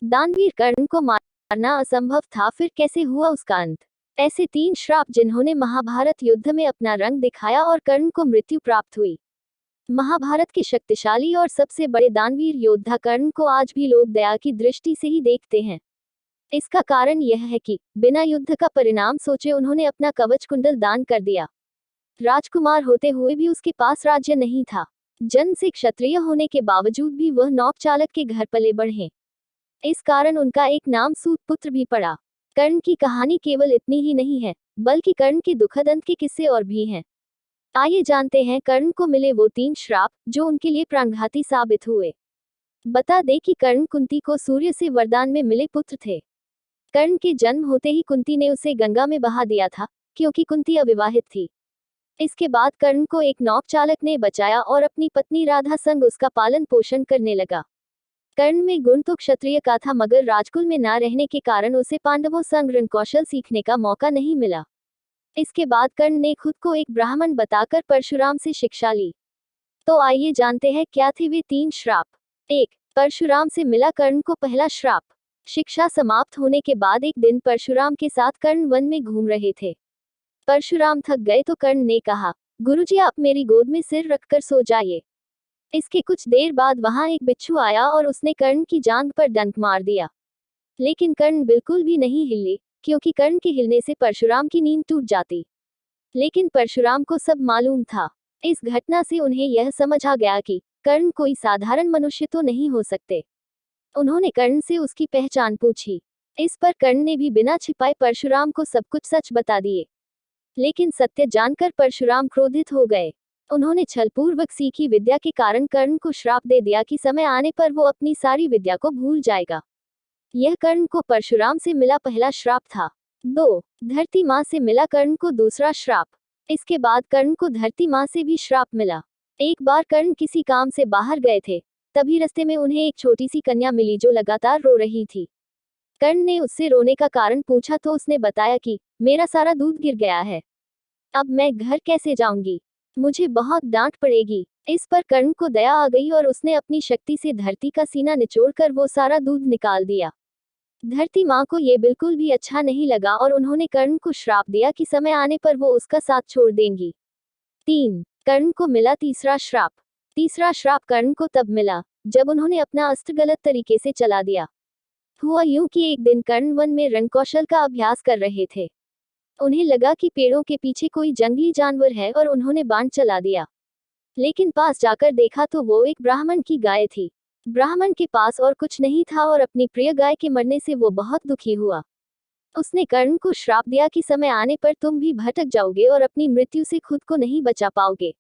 दानवीर कर्ण को मारना असंभव था, फिर कैसे हुआ उसका अंत? ऐसे 3 श्राप जिन्होंने महाभारत युद्ध में अपना रंग दिखाया और कर्ण को मृत्यु प्राप्त हुई। महाभारत के शक्तिशाली और सबसे बड़े दानवीर योद्धा कर्ण को आज भी लोग दया की दृष्टि से ही देखते हैं। इसका कारण यह है कि बिना युद्ध का परिणाम सोचे उन्होंने अपना कवच कुंडल दान कर दिया। राजकुमार होते हुए भी उसके पास राज्य नहीं था। जन्म से क्षत्रिय होने के बावजूद भी वह नौक चालक के घर पले बढ़े। इस कारण उनका एक नाम सूत पुत्र भी पड़ा। कर्ण की कहानी केवल इतनी ही नहीं है, बल्कि कर्ण के दुखद अंत के किस्से और भी हैं। आइए जानते हैं कर्ण को मिले वो 3 श्राप जो उनके लिए प्राणघाती साबित हुए। बता दें कि कर्ण कुंती को सूर्य से वरदान में मिले पुत्र थे। कर्ण के जन्म होते ही कुंती ने उसे गंगा में बहा दिया था, क्योंकि कुंती अविवाहित थी। इसके बाद कर्ण को एक नौक चालक ने बचाया और अपनी पत्नी राधा संग उसका पालन पोषण करने लगा। कर्ण में गुण तो क्षत्रिय का था, मगर राजकुल में न रहने के कारण उसे पांडवों संग रण कौशल सीखने का मौका नहीं मिला। इसके बाद कर्ण ने खुद को एक ब्राह्मण बताकर परशुराम से शिक्षा ली। तो आइए जानते हैं क्या थे वे 3 श्राप। 1. परशुराम से मिला कर्ण को पहला श्राप। शिक्षा समाप्त होने के बाद एक दिन परशुराम के साथ कर्ण वन में घूम रहे थे। परशुराम थक गए तो कर्ण ने कहा, गुरुजी आप मेरी गोद में सिर रखकर सो जाइए। इसके कुछ देर बाद वहां एक बिच्छू आया और उसने कर्ण की जांघ पर डंक मार दिया। लेकिन कर्ण बिल्कुल भी नहीं हिले, क्योंकि कर्ण के हिलने से परशुराम की नींद टूट जाती। लेकिन परशुराम को सब मालूम था। इस घटना से उन्हें यह समझ आ गया कि कर्ण कोई साधारण मनुष्य तो नहीं हो सकते। उन्होंने कर्ण से उसकी पहचान पूछी। इस पर कर्ण ने भी बिना छिपाए परशुराम को सब कुछ सच बता दिए। लेकिन सत्य जानकर परशुराम क्रोधित हो गए। उन्होंने छलपूर्वक सीखी विद्या के कारण कर्ण को श्राप दे दिया कि समय आने पर वो अपनी सारी विद्या को भूल जाएगा। यह कर्ण को परशुराम से मिला पहला श्राप था। 2. धरती माँ से मिला कर्ण को दूसरा श्राप। इसके बाद कर्ण को धरती माँ से भी श्राप मिला। एक बार कर्ण किसी काम से बाहर गए थे, तभी रास्ते में उन्हें एक छोटी सी कन्या मिली जो लगातार रो रही थी। कर्ण ने उससे रोने का कारण पूछा तो उसने बताया कि मेरा सारा दूध गिर गया है, अब मैं घर कैसे जाऊंगी, मुझे बहुत डांट पड़ेगी। इस पर कर्ण को दया आ गई और उसने अपनी शक्ति से धरती का सीना निचोड़कर वो सारा दूध निकाल दिया। धरती माँ को ये बिल्कुल भी अच्छा नहीं लगा और उन्होंने कर्ण को श्राप दिया कि समय आने पर वो उसका साथ छोड़ देंगी। 3. कर्ण को मिला तीसरा श्राप। तीसरा श्राप कर्ण को तब मिला जब उन्होंने अपना अस्त्र गलत तरीके से चला दिया। हुआ यूं कि एक दिन कर्ण वन में रणकौशल का अभ्यास कर रहे थे। उन्हें लगा कि पेड़ों के पीछे कोई जंगली जानवर है और उन्होंने बाण चला दिया। लेकिन पास जाकर देखा तो वो एक ब्राह्मण की गाय थी। ब्राह्मण के पास और कुछ नहीं था और अपनी प्रिय गाय के मरने से वो बहुत दुखी हुआ। उसने कर्ण को श्राप दिया कि समय आने पर तुम भी भटक जाओगे और अपनी मृत्यु से खुद को नहीं बचा पाओगे।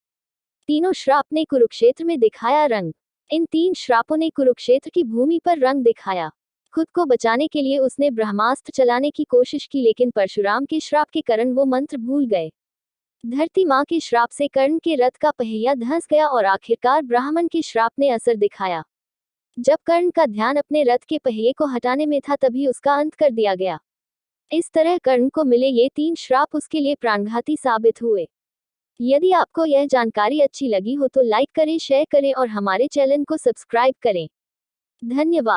तीनों श्राप ने कुरुक्षेत्र में दिखाया रंग। इन 3 श्रापों ने कुरुक्षेत्र की भूमि पर रंग दिखाया। खुद को बचाने के लिए उसने ब्रह्मास्त्र चलाने की कोशिश की, लेकिन परशुराम के श्राप के कारण वो मंत्र भूल गए। धरती माँ के श्राप से कर्ण के रथ का पहिया धंस गया और आखिरकार ब्राह्मण के श्राप ने असर दिखाया। जब कर्ण का ध्यान अपने रथ के पहिए को हटाने में था तभी उसका अंत कर दिया गया। इस तरह कर्ण को मिले ये 3 श्राप उसके लिए प्राणघाती साबित हुए। यदि आपको यह जानकारी अच्छी लगी हो तो लाइक करें, शेयर करें और हमारे चैनल को सब्सक्राइब करें। धन्यवाद।